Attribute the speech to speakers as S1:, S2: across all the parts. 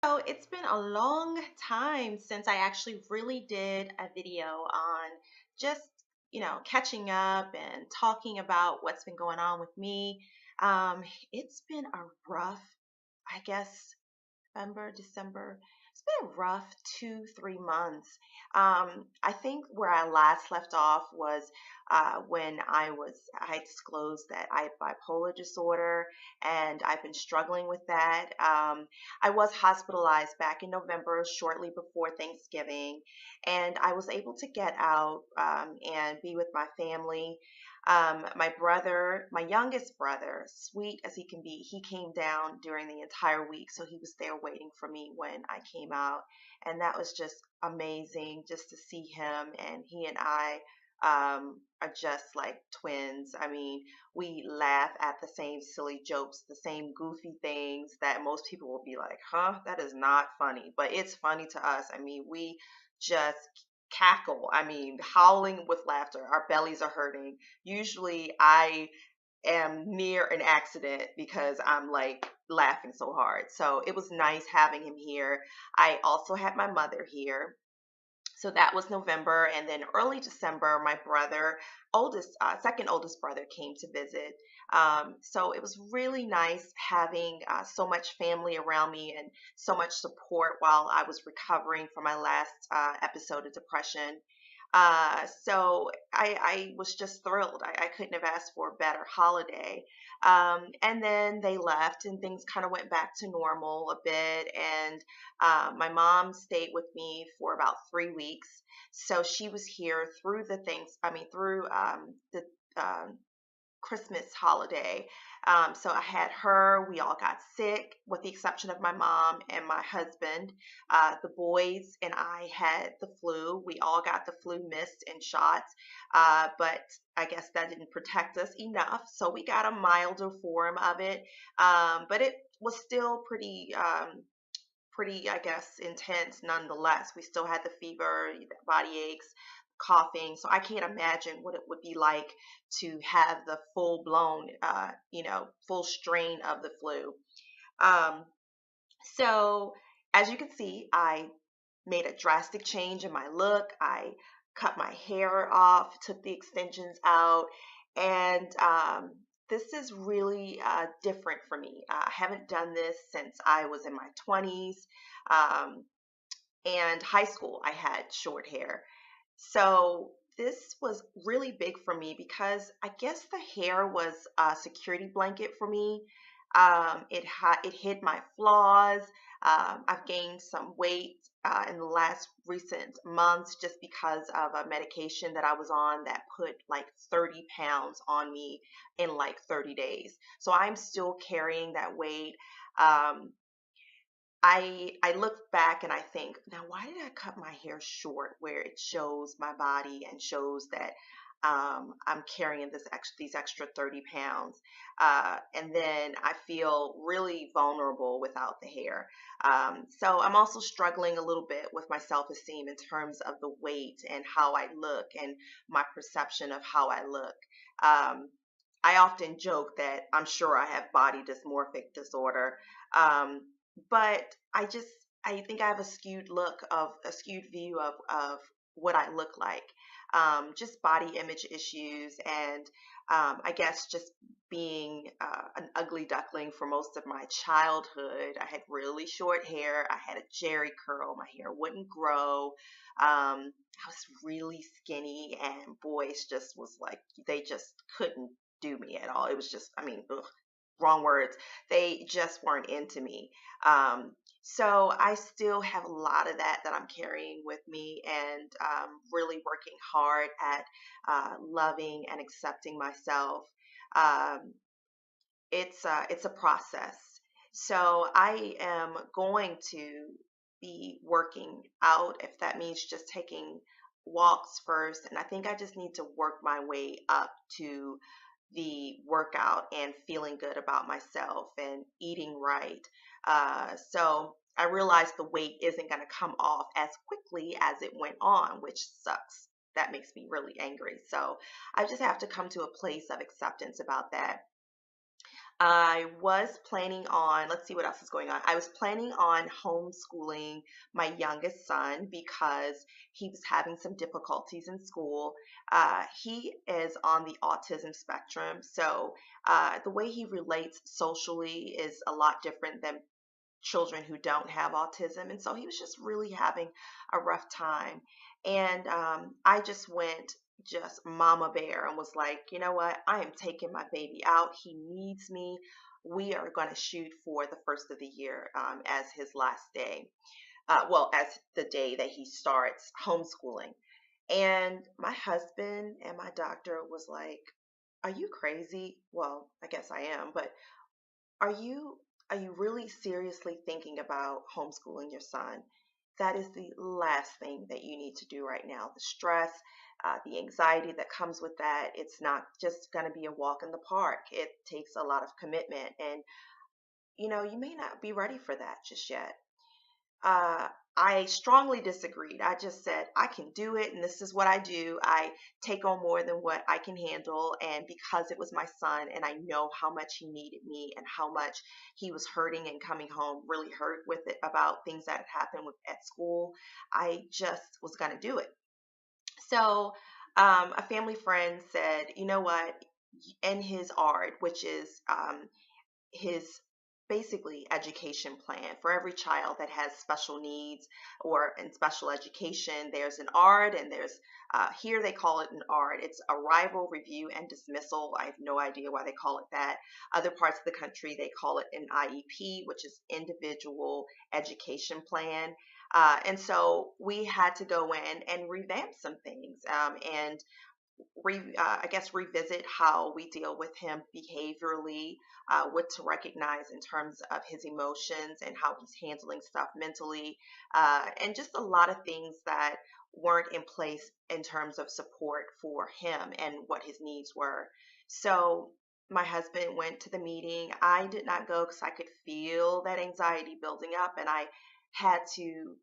S1: So it's been a long time since I actually really did a video on just, catching up and talking about what's been going on with me. Um, it's been a rough, I guess, November, December. It's been a rough 2, 3 months. I think where I last left off was when I disclosed that I had bipolar disorder, and I've been struggling with that. I was hospitalized back in November, shortly before Thanksgiving, and I was able to get out and be with my family. My brother, my youngest brother, sweet as he can be, he came down during the entire week. So he was there waiting for me when I came out. And that was just amazing just to see him. And he and I are just like twins. I mean, we laugh at the same silly jokes, the same goofy things that most people will be like, huh, that is not funny. But it's funny to us. I mean, we just cackle. I mean, howling with laughter. Our bellies are hurting. Usually I am near an accident because I'm like laughing so hard. So it was nice having him here. I also had my mother here. So that was November, and then early December, my brother, second oldest brother, came to visit. So it was really nice having so much family around me and so much support while I was recovering from my last episode of depression. So I was just thrilled. I couldn't have asked for a better holiday. And then they left, and things kind of went back to normal a bit. And my mom stayed with me for about 3 weeks. So she was here through through the um, Christmas holiday. So I had her. We all got sick, with the exception of my mom and my husband. The boys and I had the flu. We all got the flu mist and shots, but I guess that didn't protect us enough. So we got a milder form of it, but it was still pretty, I guess, intense nonetheless. We still had the fever, the body aches, coughing. So I can't imagine what it would be like to have the full blown, full strain of the flu. Um, so as you can see, I made a drastic change in my look. I cut my hair off, took the extensions out, and this is really different for me. I haven't done this since I was in my 20s, um, and high school. I had short hair. So this was really big for me because I guess the hair was a security blanket for me. It hid my flaws. I've gained some weight in the last recent months just because of a medication that I was on that put like 30 pounds on me in like 30 days. So I'm still carrying that weight. Um, I look back and I think, now why did I cut my hair short where it shows my body and shows that I'm carrying these extra 30 pounds? And then I feel really vulnerable without the hair. So I'm also struggling a little bit with my self-esteem in terms of the weight and how I look and my perception of how I look. Um, I often joke that I'm sure I have body dysmorphic disorder. Um, but I think I have a skewed view of what I look like. Just body image issues, and I guess just being an ugly duckling for most of my childhood. I had really short hair. I had a jerry curl. My hair wouldn't grow. I was really skinny, and boys just was like, they just couldn't do me at all. It was just, I mean, ugh, wrong words. They just weren't into me. Um, so I still have a lot of that I'm carrying with me, and really working hard at loving and accepting myself. Um, it's a process. So I am going to be working out, if that means just taking walks first. And I think I just need to work my way up to the workout and feeling good about myself and eating right. So I realized the weight isn't going to come off as quickly as it went on, which sucks. That makes me really angry. So I just have to come to a place of acceptance about that. I was planning on, let's see what else is going on. I was planning on homeschooling my youngest son because he was having some difficulties in school. He is on the autism spectrum, so the way he relates socially is a lot different than children who don't have autism. And so he was just really having a rough time. And I just went just mama bear and was like, you know what? I am taking my baby out. He needs me. We are going to shoot for the first of the year as his last day. Well, as the day that he starts homeschooling. And my husband and my doctor was like, are you crazy? Well, I guess I am, but are you really seriously thinking about homeschooling your son? That is the last thing that you need to do right now. The stress, the anxiety that comes with that, it's not just going to be a walk in the park. It takes a lot of commitment, and you may not be ready for that just yet. uh, I strongly disagreed. I just said, I can do it, and this is what I do. I take on more than what I can handle. And because it was my son, and I know how much he needed me and how much he was hurting and coming home really hurt with it about things that had happened at school, I just was going to do it. So a family friend said, you know what? In his art, which is his basically education plan for every child that has special needs or in special education. There's an ARD, and there's here they call it an ARD. It's arrival, review, and dismissal. I have no idea why they call it that. Other parts of the country they call it an IEP, which is individual education plan. And so we had to go in and revamp some things, and I guess revisit how we deal with him behaviorally, what to recognize in terms of his emotions and how he's handling stuff mentally, and just a lot of things that weren't in place in terms of support for him and what his needs were. So my husband went to the meeting. I did not go because I could feel that anxiety building up, and I had to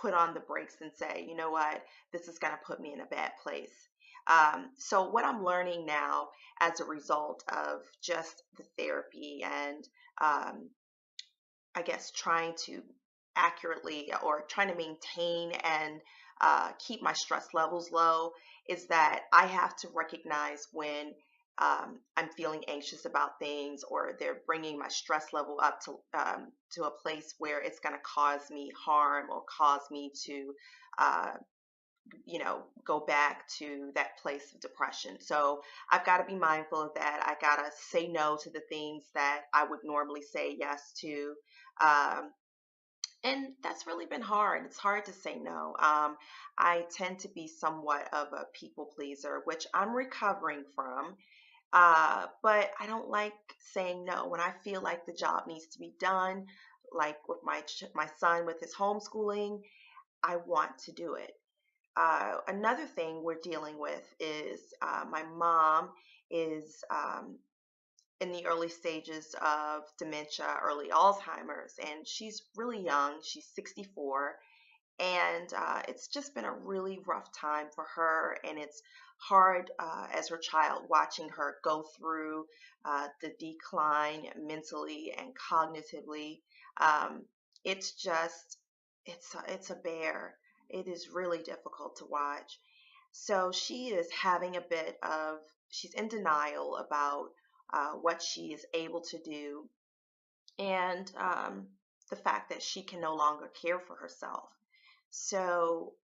S1: put on the brakes and say, you know what, this is going to put me in a bad place. So, what I'm learning now as a result of just the therapy and I guess trying to accurately or trying to maintain and keep my stress levels low is that I have to recognize when I'm feeling anxious about things or they're bringing my stress level up to a place where it's going to cause me harm or cause me to uh, go back to that place of depression. So I've got to be mindful of that. I got to say no to the things that I would normally say yes to. Um, and that's really been hard. It's hard to say no. I tend to be somewhat of a people pleaser, which I'm recovering from. But I don't like saying no when I feel like the job needs to be done. Like with my son with his homeschooling, I want to do it. Another thing we're dealing with is my mom is in the early stages of dementia, early Alzheimer's, and she's really young. She's 64, and it's just been a really rough time for her, and it's hard as her child watching her go through the decline mentally and cognitively. Um, it's just it's a bear. It is really difficult to watch. So she is having a bit of she's in denial about what she is able to do, and the fact that she can no longer care for herself. So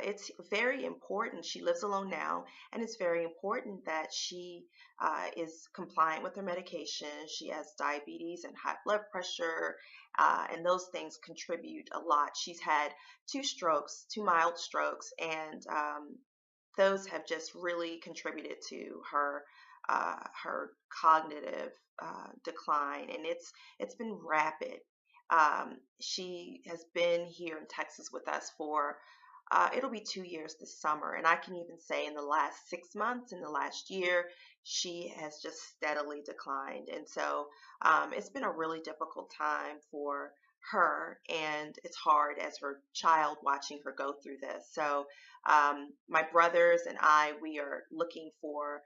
S1: it's very important. She lives alone now, and it's very important that she is compliant with her medication. She has diabetes and high blood pressure, and those things contribute a lot. She's had two strokes, two mild strokes, and those have just really contributed to her cognitive decline, and it's been rapid. She has been here in Texas with us for it'll be 2 years this summer, and I can even say in the last 6 months, in the last year, she has just steadily declined, and so it's been a really difficult time for her, and it's hard as her child watching her go through this. So my brothers and I, we are looking for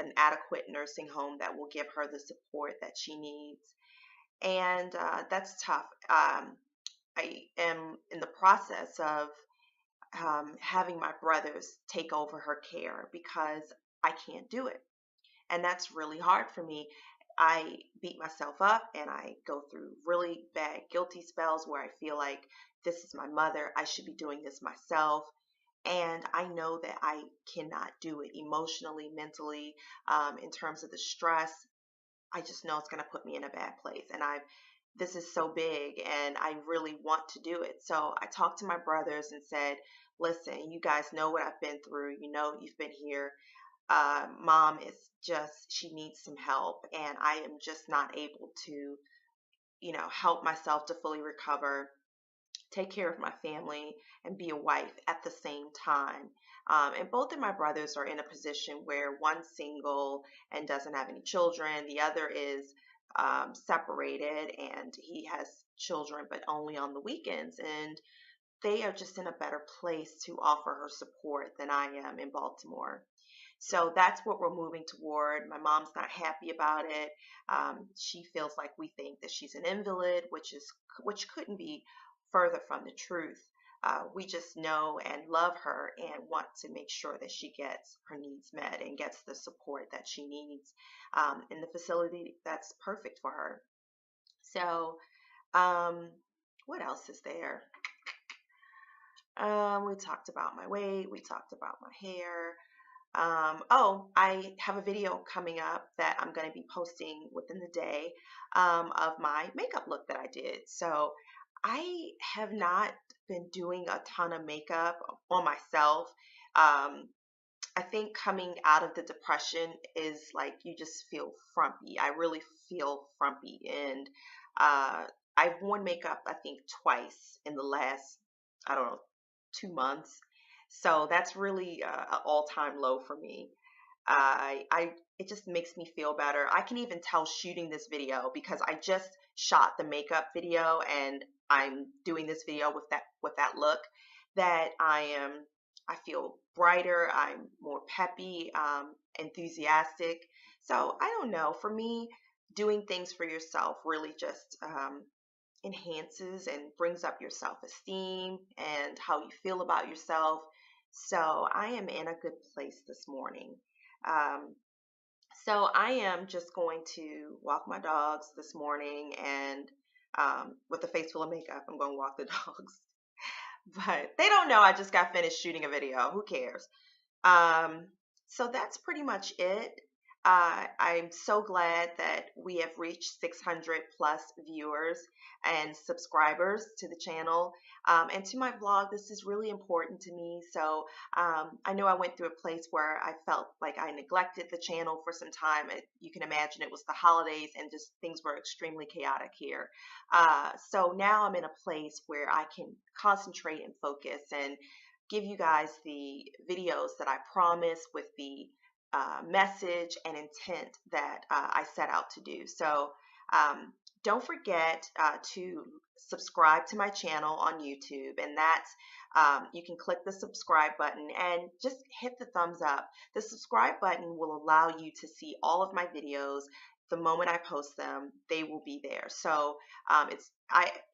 S1: an adequate nursing home that will give her the support that she needs. And that's tough. I am in the process of having my brothers take over her care because I can't do it. And that's really hard for me. I beat myself up and I go through really bad guilty spells where I feel like this is my mother. I should be doing this myself. And I know that I cannot do it emotionally, mentally, in terms of the stress. I just know it's going to put me in a bad place. And this is so big and I really want to do it. So I talked to my brothers and said, listen, you guys know what I've been through. You know, you've been here. Mom is just, she needs some help. And I am just not able to, help myself to fully recover, take care of my family, and be a wife at the same time. And both of my brothers are in a position where one's single and doesn't have any children, the other is separated and he has children, but only on the weekends. And they are just in a better place to offer her support than I am in Baltimore. So that's what we're moving toward. My mom's not happy about it. She feels like we think that she's an invalid, which couldn't be further from the truth. We just know and love her and want to make sure that she gets her needs met and gets the support that she needs in the facility that's perfect for her. So, what else is there? We talked about my weight. We talked about my hair. I have a video coming up that I'm going to be posting within the day of my makeup look that I did. So I have not been doing a ton of makeup on myself. I think coming out of the depression is like you just feel frumpy. I really feel frumpy. And I've worn makeup, I think, twice in the last, I don't know, 2 months. So that's really an all-time low for me. It just makes me feel better. I can even tell shooting this video because I just shot the makeup video and I'm doing this video with that look that I feel brighter, I'm more peppy, enthusiastic. So I don't know. For me, doing things for yourself really just enhances and brings up your self-esteem and how you feel about yourself. So I am in a good place this morning. Um, so I am just going to walk my dogs this morning and with a face full of makeup, I'm going to walk the dogs. But they don't know I just got finished shooting a video. Who cares? Um, so that's pretty much it. I'm so glad that we have reached 600 plus viewers and subscribers to the channel. And to my vlog, this is really important to me. So I know I went through a place where I felt like I neglected the channel for some time. You can imagine it was the holidays and just things were extremely chaotic here. So now I'm in a place where I can concentrate and focus and give you guys the videos that I promise with the message and intent that I set out to do. So don't forget to subscribe to my channel on YouTube, and that's you can click the subscribe button and just hit the thumbs up. The subscribe button will allow you to see all of my videos. The moment I post them, they will be there. So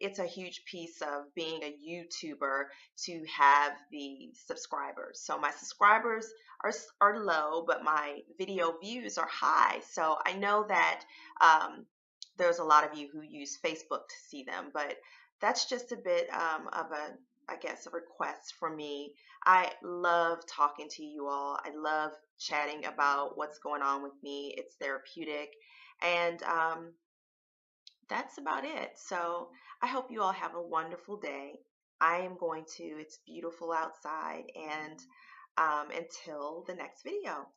S1: it's a huge piece of being a YouTuber to have the subscribers. So my subscribers are low, but my video views are high. So I know that there's a lot of you who use Facebook to see them, but that's just a bit of I guess, a request from me. I love talking to you all. I love chatting about what's going on with me. It's therapeutic. And that's about it. So I hope you all have a wonderful day. It's beautiful outside. And until the next video.